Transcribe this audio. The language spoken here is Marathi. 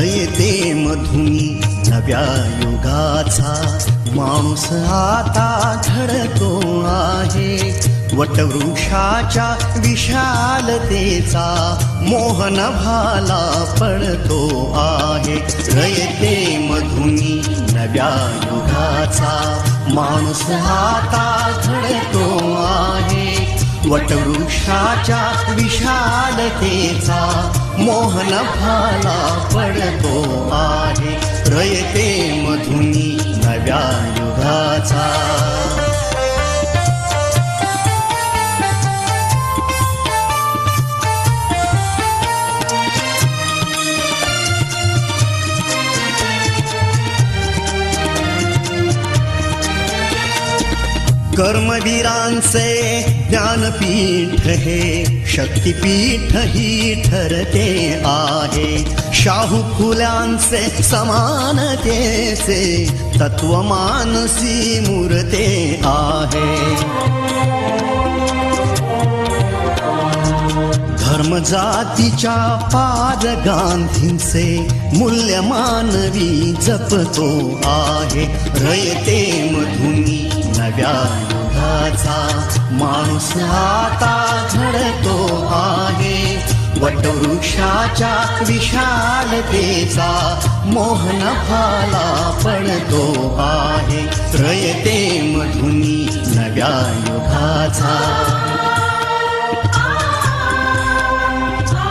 रयते मधुनी नव्या युगाचा माणूस आता घडतो आहे. वटवृक्षाच्या विशालतेचा मोहन भाला पडतो आहे. रयते मधुनी नव्या युगाचा माणूस आता घडतो आहे. वटवृक्षाच्या विशालतेचा मोहन भाला पडतो आहे. रयते मधुनी नव्या युगाचा. कर्मवीरांचे ज्ञानपीठ हे शक्तिपीठ ही ठरते आहे. शाहू फुल्यांचे समानतेचे तत्व मानसी मूर्ते आहे. धर्म जातीच्या पाद गांधींचे मूल्य मानवी जपतो आहे. रयते मधुनी नव्या युगाचा माणूस आता घडतो आहे. वटवृक्षाच्या विशालतेचा मोहन भाला पडतो आहे. रयते मधुनी नव्या युगाचा.